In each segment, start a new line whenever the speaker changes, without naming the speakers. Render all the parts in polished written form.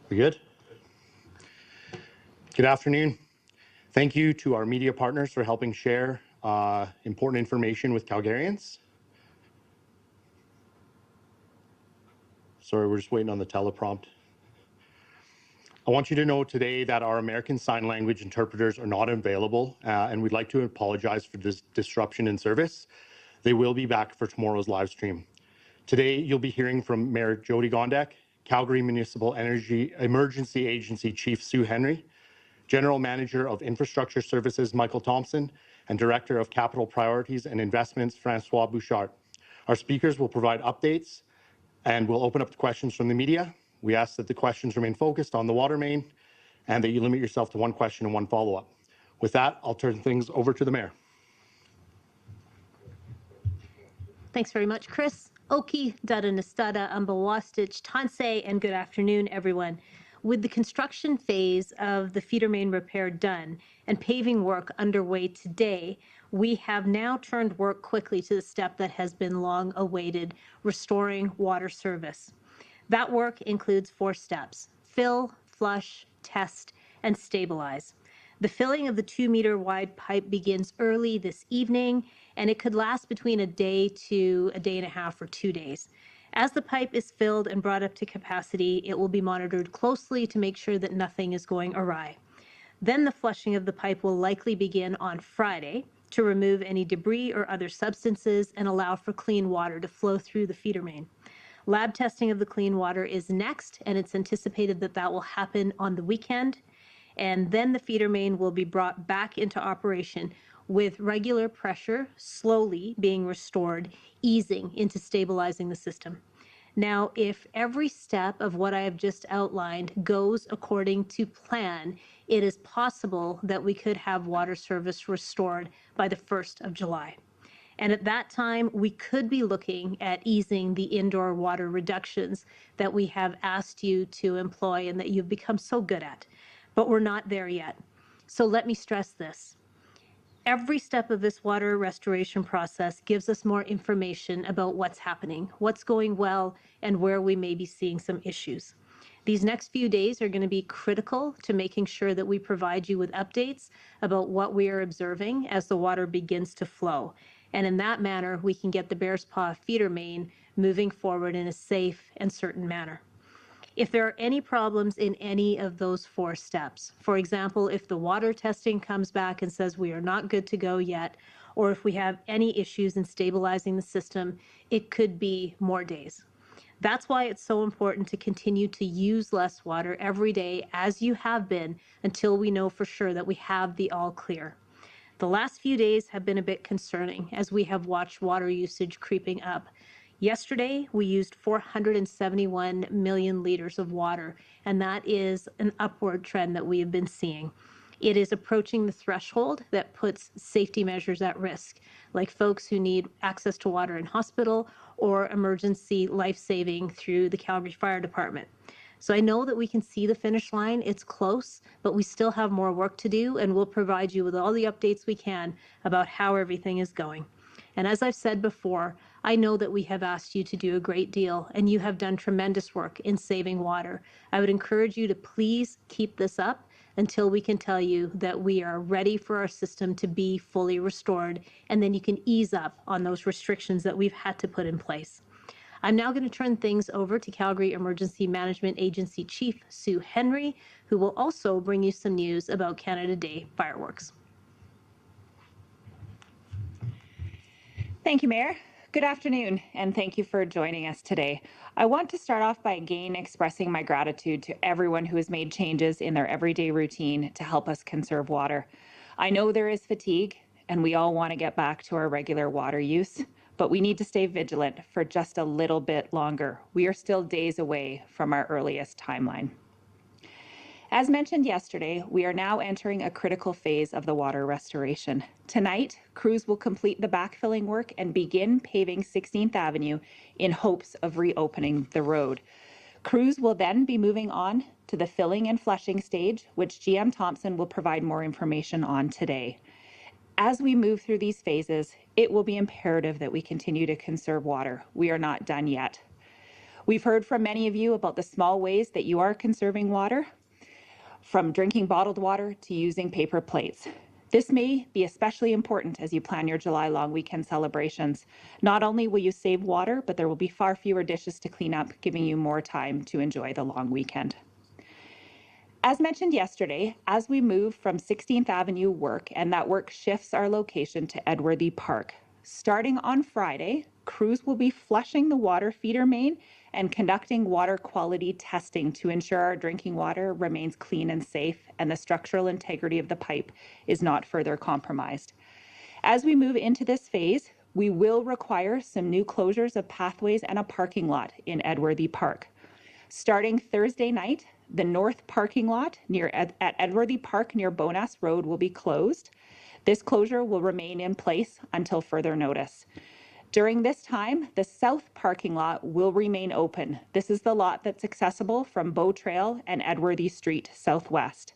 We good? Good afternoon. Thank you to our media partners for helping share important information with Calgarians. Sorry, we're just waiting on the teleprompt. I want you to know today that our American Sign Language interpreters are not available, and we'd like to apologize for this disruption in service. They will be back for tomorrow's live stream. Today, you'll be hearing from Mayor Jyoti Gondek, Calgary Municipal Energy Emergency Agency Chief Sue Henry, General Manager of Infrastructure Services Michael Thompson, and Director of Capital Priorities and Investments Francois Bouchard. Our speakers will provide updates and we'll open up to questions from the media. We ask that the questions remain focused on the water main and that you limit yourself to one question and one follow-up. With that, I'll turn things over to the Mayor.
Thanks very much, Chris. Oki, Dada Nastada, Ambawastich, Tansei, and good afternoon, everyone. With the construction phase of the feeder main repair done and paving work underway today, we have now turned work quickly to the step that has been long awaited, restoring water service. That work includes 4 steps: fill, flush, test, and stabilize. The filling of the 2-meter wide pipe begins early this evening, and it could last between a day to a day and a half or 2 days. As the pipe is filled and brought up to capacity, it will be monitored closely to make sure that nothing is going awry. Then the flushing of the pipe will likely begin on Friday to remove any debris or other substances and allow for clean water to flow through the feeder main. Lab testing of the clean water is next, and it's anticipated that that will happen on the weekend. And then the feeder main will be brought back into operation with regular pressure slowly being restored, easing into stabilizing the system. Now, if every step of what I have just outlined goes according to plan, it is possible that we could have water service restored by the 1st of July. And at that time, we could be looking at easing the indoor water reductions that we have asked you to employ and that you've become so good at. But we're not there yet. So let me stress this. Every step of this water restoration process gives us more information about what's happening, what's going well, and where we may be seeing some issues. These next few days are going to be critical to making sure that we provide you with updates about what we are observing as the water begins to flow. And in that manner, we can get the Bears Paw feeder main moving forward in a safe and certain manner. If there are any problems in any of those 4 steps, for example, if the water testing comes back and says we are not good to go yet, or if we have any issues in stabilizing the system, it could be more days. That's why it's so important to continue to use less water every day as you have been until we know for sure that we have the all clear. The last few days have been a bit concerning as we have watched water usage creeping up. Yesterday, we used 471 million liters of water, and that is an upward trend that we have been seeing. It is approaching the threshold that puts safety measures at risk, like folks who need access to water in hospital or emergency life-saving through the Calgary Fire Department. So I know that we can see the finish line. It's close, but we still have more work to do, and we'll provide you with all the updates we can about how everything is going. And as I've said before, I know that we have asked you to do a great deal, and you have done tremendous work in saving water. I would encourage you to please keep this up until we can tell you that we are ready for our system to be fully restored, and then you can ease up on those restrictions that we've had to put in place. I'm now going to turn things over to Calgary Emergency Management Agency Chief Sue Henry, who will also bring you some news about Canada Day fireworks.
Thank you, Mayor. Good afternoon, and thank you for joining us today. I want to start off by again expressing my gratitude to everyone who has made changes in their everyday routine to help us conserve water. I know there is fatigue, and we all want to get back to our regular water use, but we need to stay vigilant for just a little bit longer. We are still days away from our earliest timeline. As mentioned yesterday, we are now entering a critical phase of the water restoration. Tonight, crews will complete the backfilling work and begin paving 16th Avenue in hopes of reopening the road. Crews will then be moving on to the filling and flushing stage, which GM Thompson will provide more information on today. As we move through these phases, it will be imperative that we continue to conserve water. We are not done yet. We've heard from many of you about the small ways that you are conserving water, from drinking bottled water to using paper plates. This may be especially important as you plan your July long weekend celebrations. Not only will you save water, but there will be far fewer dishes to clean up, giving you more time to enjoy the long weekend. As mentioned yesterday, as we move from 16th Avenue work, and that work shifts our location to Edworthy Park, starting on Friday, crews will be flushing the water feeder main and conducting water quality testing to ensure our drinking water remains clean and safe and the structural integrity of the pipe is not further compromised. As we move into this phase, we will require some new closures of pathways and a parking lot in Edworthy Park. Starting Thursday night, the north parking lot at Edworthy Park near Bonas Road will be closed. This closure will remain in place until further notice. During this time, the south parking lot will remain open. This is the lot that's accessible from Bow Trail and Edworthy Street southwest.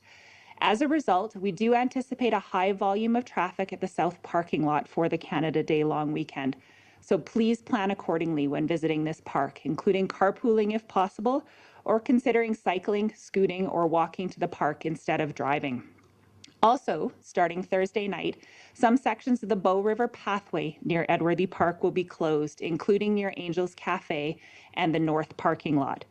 As a result, we do anticipate a high volume of traffic at the south parking lot for the Canada Day long weekend. So please plan accordingly when visiting this park, including carpooling if possible, or considering cycling, scooting, or walking to the park instead of driving. Also, starting Thursday night, some sections of the Bow River pathway near Edworthy Park will be closed, including near Angels Cafe and the north parking lot.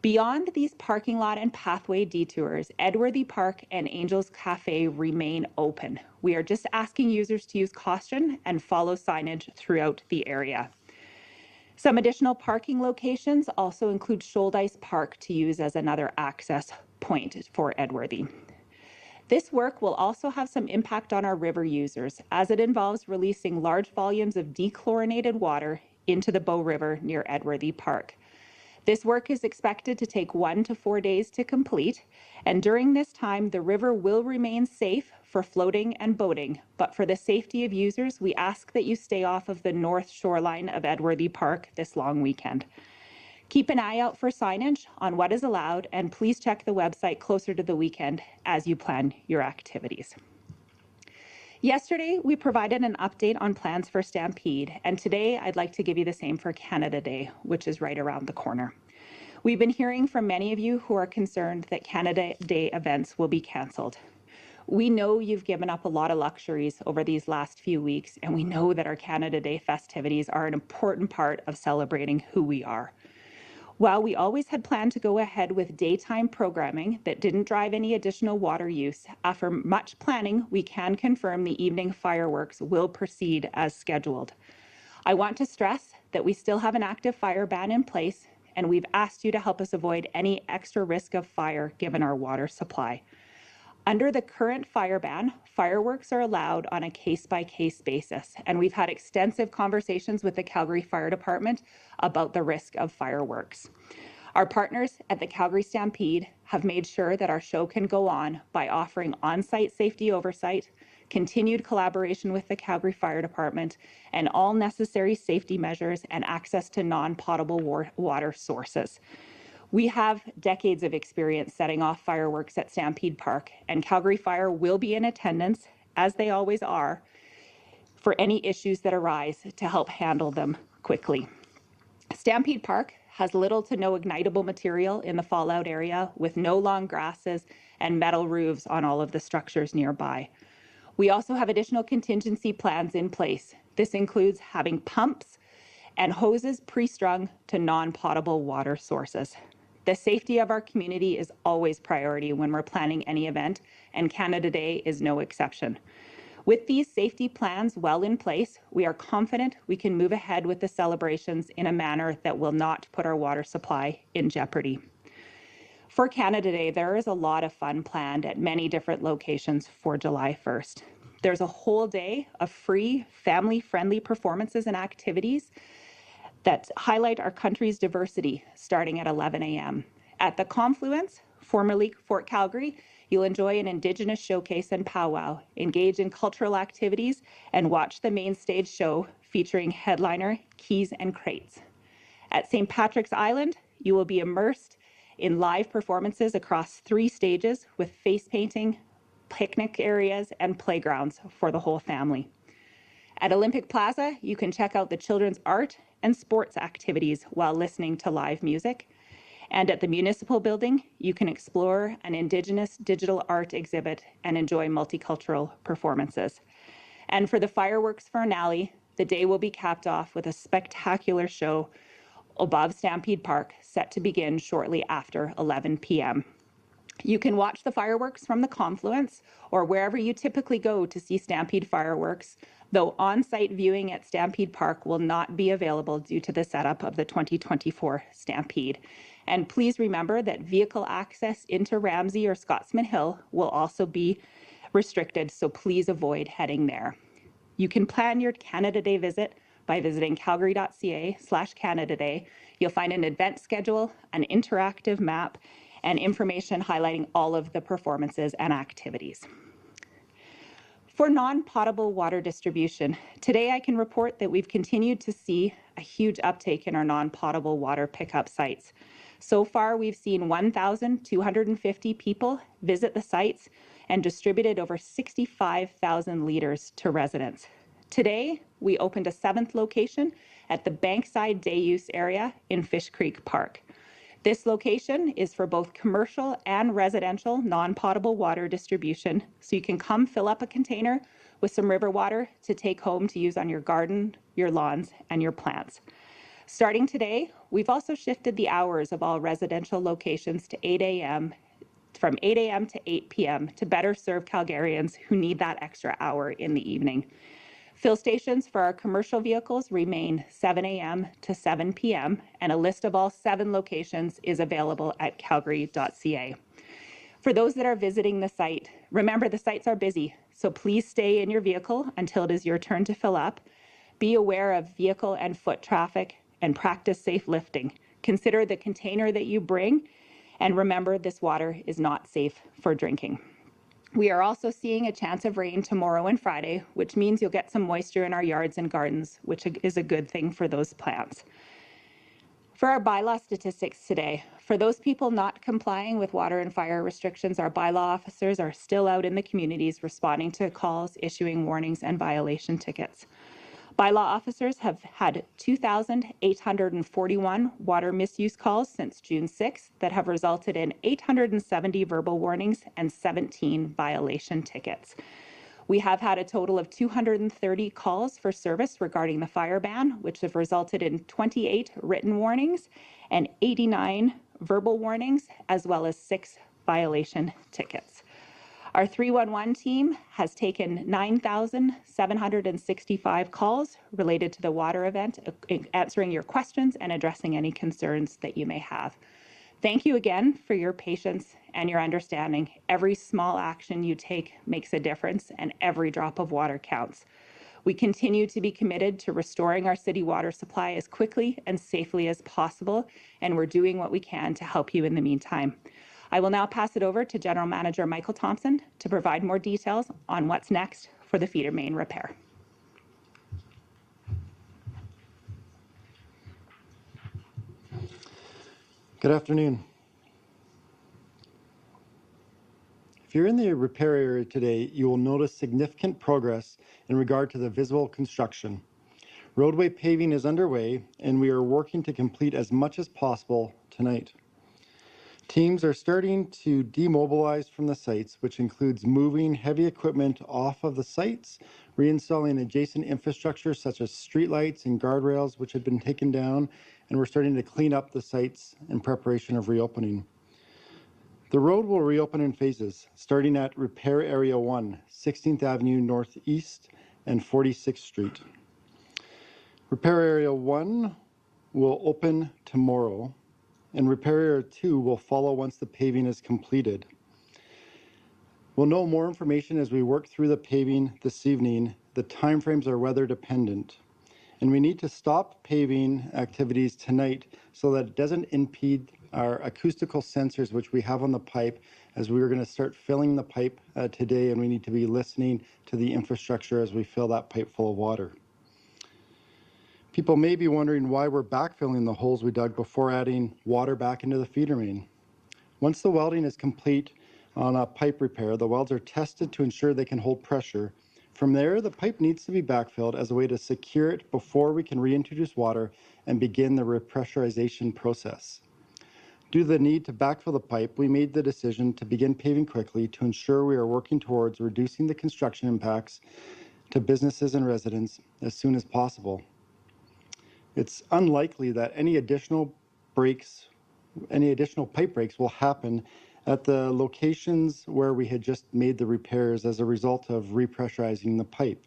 Beyond these parking lot and pathway detours, Edworthy Park and Angels Cafe remain open. We are just asking users to use caution and follow signage throughout the area. Some additional parking locations also include Shoaldice Park to use as another access point for Edworthy. This work will also have some impact on our river users as it involves releasing large volumes of dechlorinated water into the Bow River near Edworthy Park. This work is expected to take 1 to 4 days to complete, and during this time, the river will remain safe for floating and boating, but for the safety of users, we ask that you stay off of the north shoreline of Edworthy Park this long weekend. Keep an eye out for signage on what is allowed, and please check the website closer to the weekend as you plan your activities. Yesterday, we provided an update on plans for Stampede, and today I'd like to give you the same for Canada Day, which is right around the corner. We've been hearing from many of you who are concerned that Canada Day events will be canceled. We know you've given up a lot of luxuries over these last few weeks, and we know that our Canada Day festivities are an important part of celebrating who we are. While we always had planned to go ahead with daytime programming that didn't drive any additional water use, after much planning, we can confirm the evening fireworks will proceed as scheduled. I want to stress that we still have an active fire ban in place, and we've asked you to help us avoid any extra risk of fire given our water supply. Under the current fire ban, fireworks are allowed on a case-by-case basis, and we've had extensive conversations with the Calgary Fire Department about the risk of fireworks. Our partners at the Calgary Stampede have made sure that our show can go on by offering on-site safety oversight, continued collaboration with the Calgary Fire Department, and all necessary safety measures and access to non-potable water sources. We have decades of experience setting off fireworks at Stampede Park, and Calgary Fire will be in attendance, as they always are, for any issues that arise to help handle them quickly. Stampede Park has little to no ignitable material in the fallout area, with no long grasses and metal roofs on all of the structures nearby. We also have additional contingency plans in place. This includes having pumps and hoses pre-strung to non-potable water sources. The safety of our community is always priority when we're planning any event, and Canada Day is no exception. With these safety plans well in place, we are confident we can move ahead with the celebrations in a manner that will not put our water supply in jeopardy. For Canada Day, there is a lot of fun planned at many different locations for July 1st. There's a whole day of free, family-friendly performances and activities that highlight our country's diversity starting at 11 a.m. At the Confluence, formerly Fort Calgary, you'll enjoy an Indigenous showcase and powwow, engage in cultural activities, and watch the main stage show featuring headliner Keys and Crates. At St. Patrick's Island, you will be immersed in live performances across 3 stages with face painting, picnic areas, and playgrounds for the whole family. At Olympic Plaza, you can check out the children's art and sports activities while listening to live music. And at the Municipal Building, you can explore an Indigenous digital art exhibit and enjoy multicultural performances. And for the fireworks finale, the day will be capped off with a spectacular show above Stampede Park, set to begin shortly after 11 p.m. You can watch the fireworks from the Confluence or wherever you typically go to see Stampede fireworks, though on-site viewing at Stampede Park will not be available due to the setup of the 2024 Stampede. And please remember that vehicle access into Ramsey or Scotsman Hill will also be restricted, so please avoid heading there. You can plan your Canada Day visit by visiting calgary.ca/Canada Day. You'll find an event schedule, an interactive map, and information highlighting all of the performances and activities. For non-potable water distribution, today I can report that we've continued to see a huge uptake in our non-potable water pickup sites. So far, we've seen 1,250 people visit the sites and distributed over 65,000 liters to residents. Today, we opened a 7th location at the Bankside Day Use area in Fish Creek Park. This location is for both commercial and residential non-potable water distribution, so you can come fill up a container with some river water to take home to use on your garden, your lawns, and your plants. Starting today, we've also shifted the hours of all residential locations to 8 a.m. from 8 a.m. to 8 p.m. to better serve Calgarians who need that extra hour in the evening. Fill stations for our commercial vehicles remain 7 a.m. to 7 p.m., and a list of all 7 locations is available at calgary.ca. For those that are visiting the site, remember the sites are busy, so please stay in your vehicle until it is your turn to fill up. Be aware of vehicle and foot traffic and practice safe lifting. Consider the container that you bring, and remember this water is not safe for drinking. We are also seeing a chance of rain tomorrow and Friday, which means you'll get some moisture in our yards and gardens, which is a good thing for those plants. For our bylaw statistics today, for those people not complying with water and fire restrictions, our bylaw officers are still out in the communities responding to calls, issuing warnings, and violation tickets. Bylaw officers have had 2,841 water misuse calls since June 6th that have resulted in 870 verbal warnings and 17 violation tickets. We have had a total of 230 calls for service regarding the fire ban, which have resulted in 28 written warnings and 89 verbal warnings, as well as 6 violation tickets. Our 311 team has taken 9,765 calls related to the water event, answering your questions and addressing any concerns that you may have. Thank you again for your patience and your understanding. Every small action you take makes a difference, and every drop of water counts. We continue to be committed to restoring our city water supply as quickly and safely as possible, and we're doing what we can to help you in the meantime. I will now pass it over to General Manager Michael Thompson to provide more details on what's next for the feeder main repair.
Good afternoon. If you're in the repair area today, you will notice significant progress in regard to the visible construction. Roadway paving is underway, and we are working to complete as much as possible tonight. Teams are starting to demobilize from the sites, which includes moving heavy equipment off of the sites, reinstalling adjacent infrastructure such as streetlights and guardrails, which had been taken down, and we're starting to clean up the sites in preparation of reopening. The road will reopen in phases, starting at Repair Area 1, 16th Avenue Northeast and 46th Street. Repair Area 1 will open tomorrow, and Repair Area 2 will follow once the paving is completed. We'll know more information as we work through the paving this evening. The timeframes are weather dependent, and we need to stop paving activities tonight so that it doesn't impede our acoustical sensors, which we have on the pipe, as we are going to start filling the pipe today, and we need to be listening to the infrastructure as we fill that pipe full of water. People may be wondering why we're backfilling the holes we dug before adding water back into the feeder main. Once the welding is complete on a pipe repair, the welds are tested to ensure they can hold pressure From there, the pipe needs to be backfilled as a way to secure it before we can reintroduce water and begin the repressurization process. Due to the need to backfill the pipe, we made the decision to begin paving quickly to ensure we are working towards reducing the construction impacts to businesses and residents as soon as possible. It's unlikely that any additional pipe breaks will happen at the locations where we had just made the repairs as a result of repressurizing the pipe.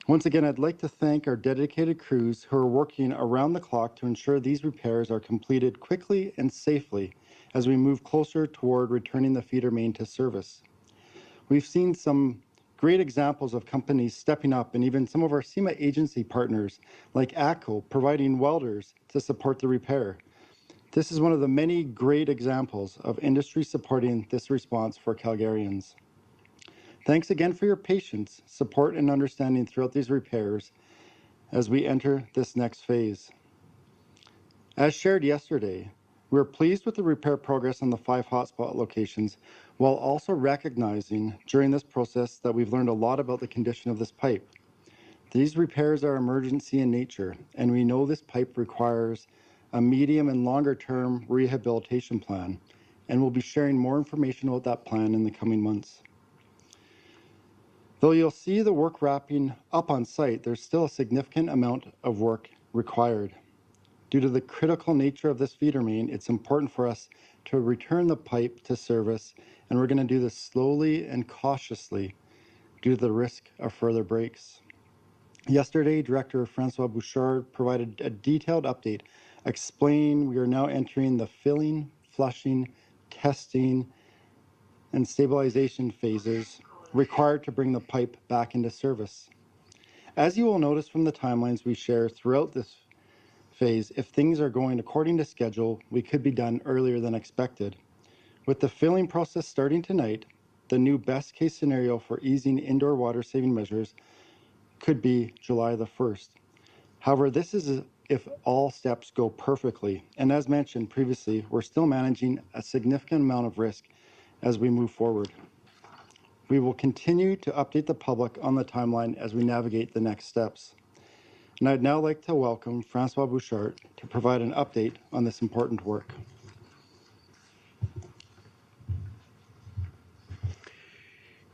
Once again, I'd like to thank our dedicated crews who are working around the clock to ensure these repairs are completed quickly and safely as we move closer toward returning the feeder main to service. We've seen some great examples of companies stepping up, and even some of our SEMA agency partners like ATCO providing welders to support the repair. This is one of the many great examples of industry supporting this response for Calgarians. Thanks again for your patience, support, and understanding throughout these repairs as we enter this next phase. As shared yesterday, we are pleased with the repair progress on the 5 hotspot locations, while also recognizing during this process that we've learned a lot about the condition of this pipe. These repairs are emergency in nature, and we know this pipe requires a medium and longer term rehabilitation plan, and we'll be sharing more information about that plan in the coming months. Though you'll see the work wrapping up on site, there's still a significant amount of work required. Due to the critical nature of this feeder main, it's important for us to return the pipe to service, and we're going to do this slowly and cautiously due to the risk of further breaks. Yesterday, Director Francois Bouchard provided a detailed update explaining we are now entering the filling, flushing, testing, and stabilization phases required to bring the pipe back into service. As you will notice from the timelines we share throughout this phase, if things are going according to schedule, we could be done earlier than expected. With the filling process starting tonight, the new best case scenario for easing indoor water saving measures could be July the 1st. However, this is if all steps go perfectly. And as mentioned previously, we're still managing a significant amount of risk as we move forward. We will continue to update the public on the timeline as we navigate the next steps. And I'd now like to welcome Francois Bouchard to provide an update on this important work.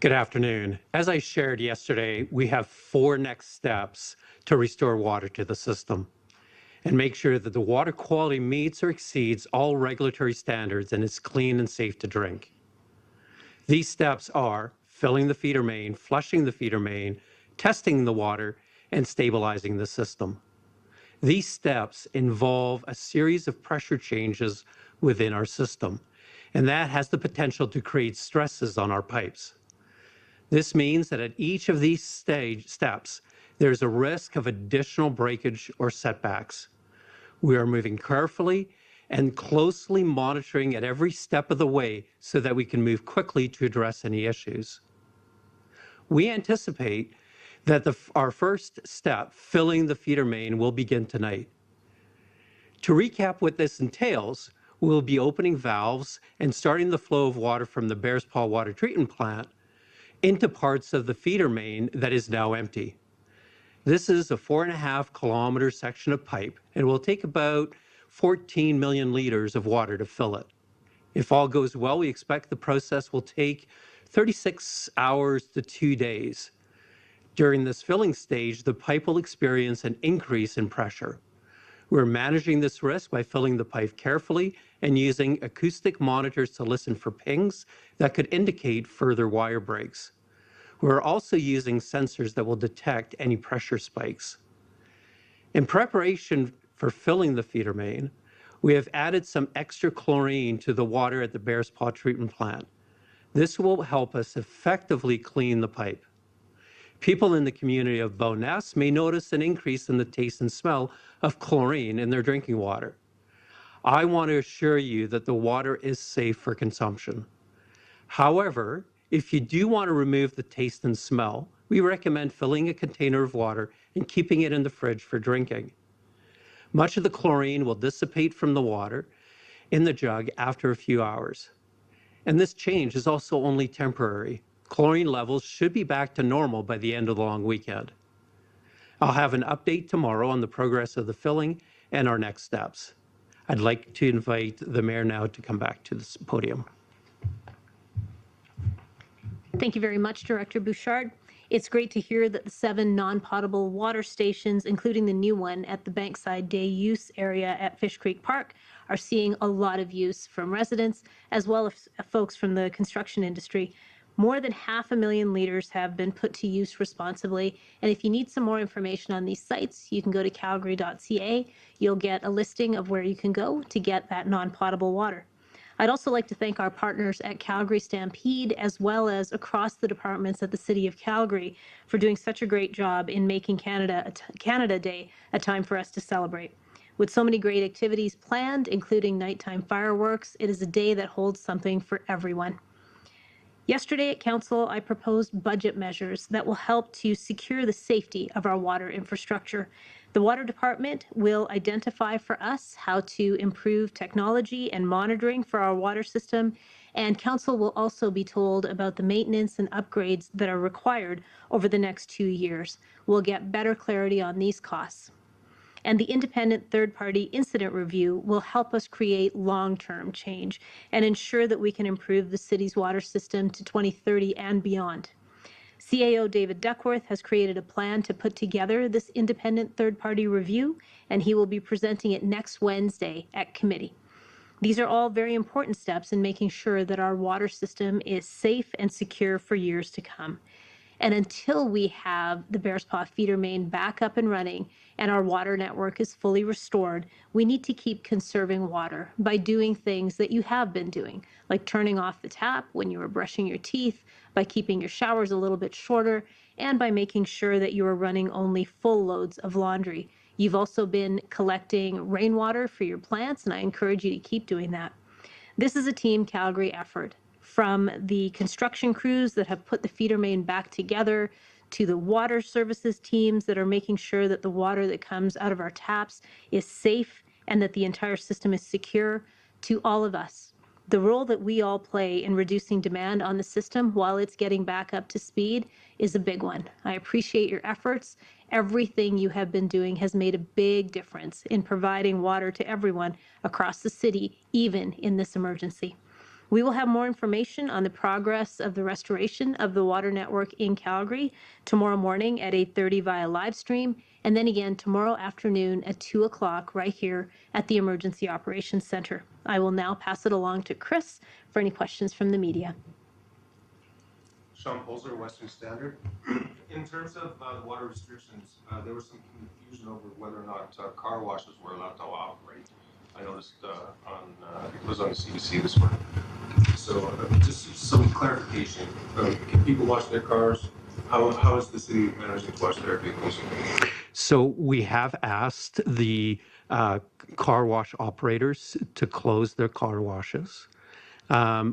Good afternoon. As I shared yesterday, we have 4 next steps to restore water to the system and make sure that the water quality meets or exceeds all regulatory standards and is clean and safe to drink. These steps are filling the feeder main, flushing the feeder main, testing the water, and stabilizing the system. These steps involve a series of pressure changes within our system, and that has the potential to create stresses on our pipes. This means that at each of these steps, there's a risk of additional breakage or setbacks. We are moving carefully and closely monitoring at every step of the way so that we can move quickly to address any issues. We anticipate that our first step, filling the feeder main, will begin tonight. To recap what this entails, we'll be opening valves and starting the flow of water from the Bears Paw Water Treatment Plant into parts of the feeder main that is now empty. This is a 4.5 kilometer section of pipe and will take about 14 million liters of water to fill it. If all goes well, we expect the process will take 36 hours to 2 days. During this filling stage, the pipe will experience an increase in pressure. We're managing this risk by filling the pipe carefully and using acoustic monitors to listen for pings that could indicate further wire breaks. We're also using sensors that will detect any pressure spikes. In preparation for filling the feeder main, we have added some extra chlorine to the water at the Bears Paw Treatment Plant. This will help us effectively clean the pipe. People in the community of Bowness may notice an increase in the taste and smell of chlorine in their drinking water. I want to assure you that the water is safe for consumption. However, if you do want to remove the taste and smell, we recommend filling a container of water and keeping it in the fridge for drinking. Much of the chlorine will dissipate from the water in the jug after a few hours. And this change is also only temporary. chlorine levels should be back to normal by the end of the long weekend. I'll have an update tomorrow on the progress of the filling and our next steps. I'd like to invite the mayor now to come back to this podium.
Thank you very much, Director Bouchard. It's great to hear that the 7 non-potable water stations, including the new one at the Bankside Day Use area at Fish Creek Park, are seeing a lot of use from residents as well as folks from the construction industry. More than 500,000 liters have been put to use responsibly. And if you need some more information on these sites, you can go to calgary.ca. You'll get a listing of where you can go to get that non-potable water. I'd also like to thank our partners at Calgary Stampede, as well as across the departments at the City of Calgary, for doing such a great job in making Canada Day a time for us to celebrate. With so many great activities planned, including nighttime fireworks, it is a day that holds something for everyone. Yesterday at Council, I proposed budget measures that will help to secure the safety of our water infrastructure. The Water Department will identify for us how to improve technology and monitoring for our water system, and Council will also be told about the maintenance and upgrades that are required over the next 2 years. We'll get better clarity on these costs. And the independent third-party incident review will help us create long-term change and ensure that we can improve the city's water system to 2030 and beyond. CAO David Duckworth has created a plan to put together this independent third-party review, and he will be presenting it next Wednesday at committee. These are all very important steps in making sure that our water system is safe and secure for years to come. And until we have the Bearspaw feeder main back up and running and our water network is fully restored, we need to keep conserving water by doing things that you have been doing, like turning off the tap when you were brushing your teeth, by keeping your showers a little bit shorter, and by making sure that you are running only full loads of laundry. You've also been collecting rainwater for your plants, and I encourage you to keep doing that. This is a Team Calgary effort. From the construction crews that have put the feeder main back together, to the water services teams that are making sure that the water that comes out of our taps is safe and that the entire system is secure, to all of us. The role that we all play in reducing demand on the system while it's getting back up to speed is a big one. I appreciate your efforts. Everything you have been doing has made a big difference in providing water to everyone across the city, even in this emergency. We will have more information on the progress of the restoration of the water network in Calgary tomorrow morning at 8:30 via live stream, and then again tomorrow afternoon at 2 o'clock right here at the Emergency Operations Center. I will now pass it along to Chris for any questions from the media.
Sean Polzer, Western Standard. In terms of the water restrictions, there was some confusion over whether or not car washes were allowed to operate. I noticed it was on the CBC this morning. So just some clarification. Can people wash their cars? How is the city managing to wash their vehicles?
So we have asked the car wash operators to close their car washes.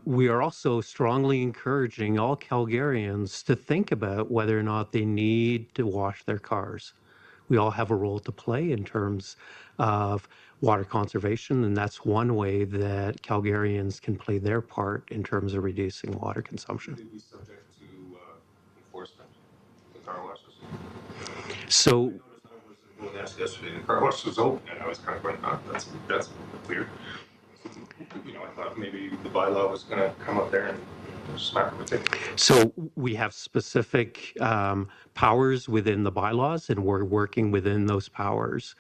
We are also strongly encouraging all Calgarians to think about whether or not they need to wash their cars. We all have a role to play in terms of water conservation, and that's one way that Calgarians can play their part in terms of reducing water consumption.
Would they be subject to enforcement, the car washes?
So,
I noticed I was going to yesterday, the car wash was open, and I was kind of going, that's weird. I thought maybe the bylaw was going to come up there and smack them with it.
So we have specific powers within the bylaws, and we're working within those powers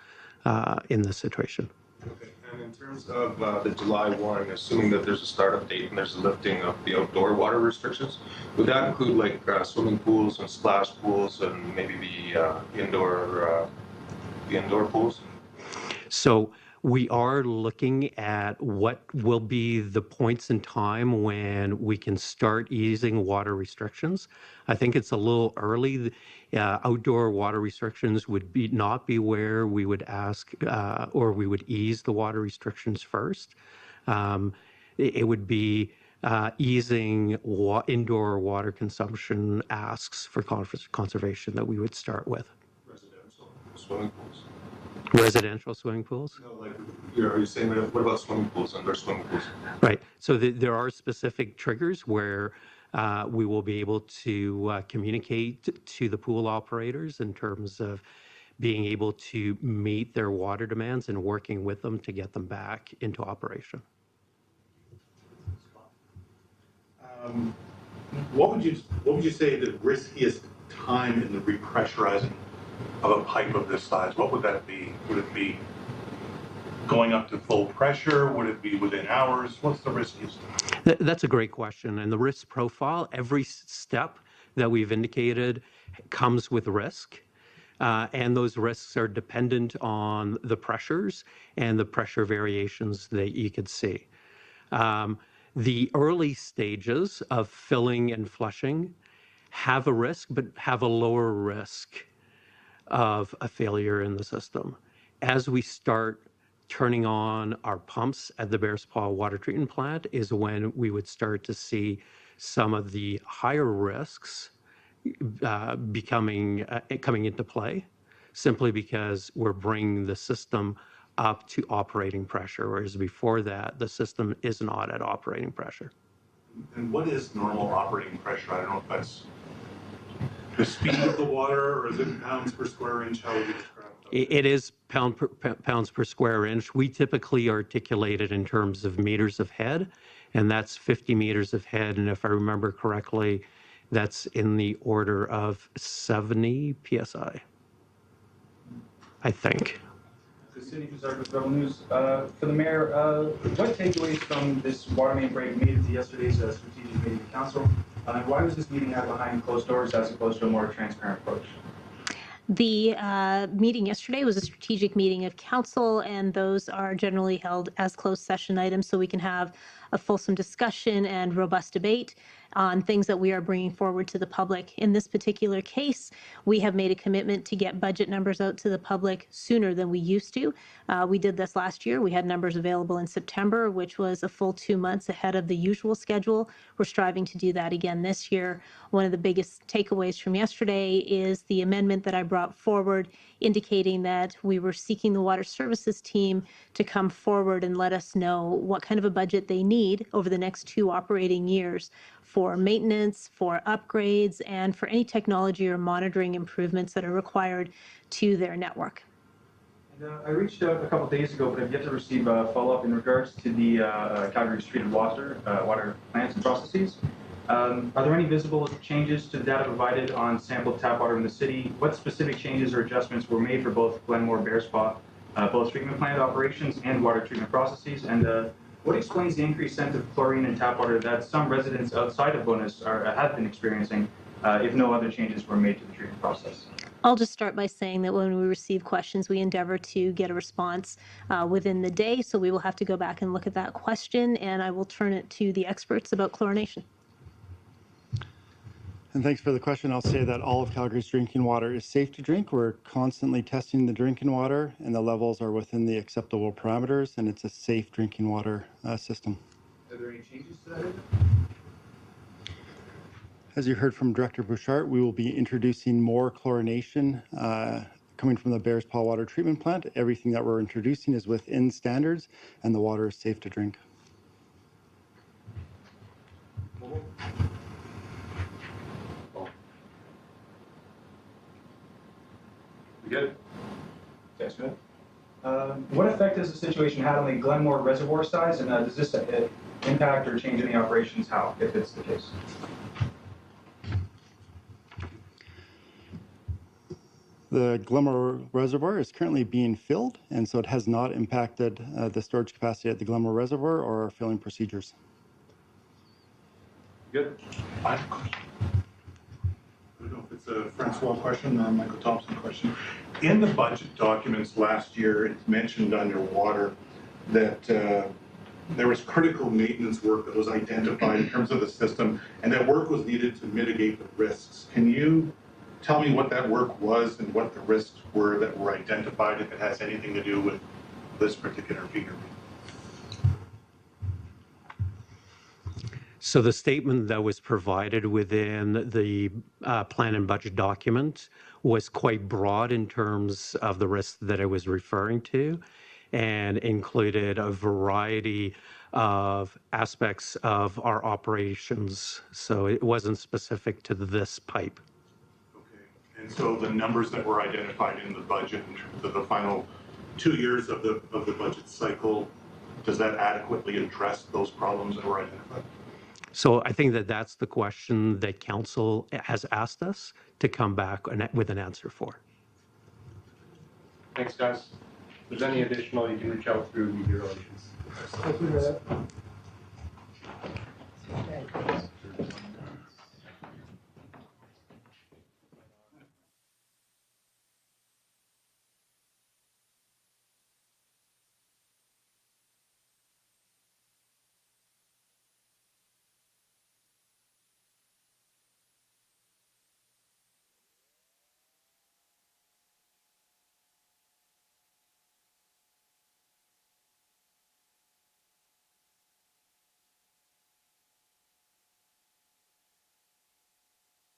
in this situation.
Okay. And in terms of the July 1, assuming that there's a startup date and there's a lifting of the outdoor water restrictions, would that include like swimming pools and splash pools and maybe the indoor pools?
So we are looking at what will be the points in time when we can start easing water restrictions. I think it's a little early. Outdoor water restrictions would not be where we would ask or we would ease the water restrictions first. It would be easing indoor water consumption asks for conservation that we would start with.
Residential swimming pools.
Residential swimming pools?
No, like you're saying, what about swimming pools, indoor swimming pools?
Right. So there are specific triggers where We will be able to communicate to the pool operators in terms of being able to meet their water demands and working with them to get them back into operation.
What would you say the riskiest time in the repressurizing of a pipe of this size? What would that be? Would it be going up to full pressure? Would it be within hours? What's the riskiest?
That's a great question. And the risk profile, every step that we've indicated comes with risk. And those risks are dependent on the pressures and the pressure variations that you could see. The early stages of filling and flushing have a risk, but have a lower risk of a failure in the system. As we start turning on our pumps at the Bears Paw water treatment plant is when we would start to see some of the higher risks coming into play, simply because we're bringing the system up to operating pressure, whereas before that, the system is not at operating pressure.
And what is normal operating pressure? I don't know if that's the speed of the water, or is it pounds per square inch? How would you describe it?
It is pounds per square inch. We typically articulate it in terms of meters of head, and that's 50 meters of head. And if I remember correctly, that's in the order of 70 PSI, I think.
Cindy Fazard with Rebel News. For the mayor, what takeaways from this water main break made it to yesterday's strategic meeting of council? Why was this meeting held behind closed doors as opposed to a more transparent approach?
The meeting yesterday was a strategic meeting of council, and those are generally held as closed session items so we can have a fulsome discussion and robust debate on things that we are bringing forward to the public. In this particular case, we have made a commitment to get budget numbers out to the public sooner than we used to. We did this last year. We had numbers available in September, which was a full 2 months ahead of the usual schedule. We're striving to do that again this year. One of the biggest takeaways from yesterday is the amendment that I brought forward indicating that we were seeking the water services team to come forward and let us know what kind of a budget they need over the next 2 operating years for maintenance, for upgrades, and for any technology or monitoring improvements that are required to their network.
And, I reached out a couple of days ago, but I've yet to receive a follow-up in regards to the Calgary treated water plants and processes. Are there any visible changes to the data provided on sampled tap water in the city? What specific changes or adjustments were made for both Glenmore, Bears Paw, both treatment plant operations and water treatment processes? And what explains the increased scent of chlorine in tap water that some residents outside of Bowness have been experiencing if no other changes were made to the treatment process?
I'll just start by saying that when we receive questions, we endeavor to get a response within the day. So we will have to go back and look at that question, and I will turn it to the experts about chlorination.
And thanks for the question. I'll say that all of Calgary's drinking water is safe to drink. We're constantly testing the drinking water, and the levels are within the acceptable parameters, and it's a safe drinking water system.
Are there any changes to that?
As you heard from Director Bouchard, we will be introducing more chlorination coming from the Bears Paw water treatment plant. Everything that we're introducing is within standards, and the water is safe to drink.
Good. Thanks, good. What effect has the situation had on the Glenmore reservoir size, and does this impact or change any operations? How, if it's the case?
The Glenmore Reservoir is currently being filled, and so it has not impacted the storage capacity at the Glenmore Reservoir or our filling procedures.
Good.
I have a question. I don't know if it's a Francois question or a Michael Thompson question. In the budget documents last year, it's mentioned under water that there was critical maintenance work that was identified in terms of the system, and that work was needed to mitigate the risks. Can you tell me what that work was and what the risks were that were identified, if it has anything to do with this particular feeder?
So the statement that was provided within the plan and budget document was quite broad in terms of the risks that I was referring to. and included a variety of aspects of our operations. So it wasn't specific to this pipe.
Okay. And so the numbers that were identified in the budget in terms of the final 2 years of the budget cycle, does that adequately address those problems that were identified?
So I think that that's the question that council has asked us to come back with an answer for.
Thanks, guys. If there's any additional, you can reach out through media relations.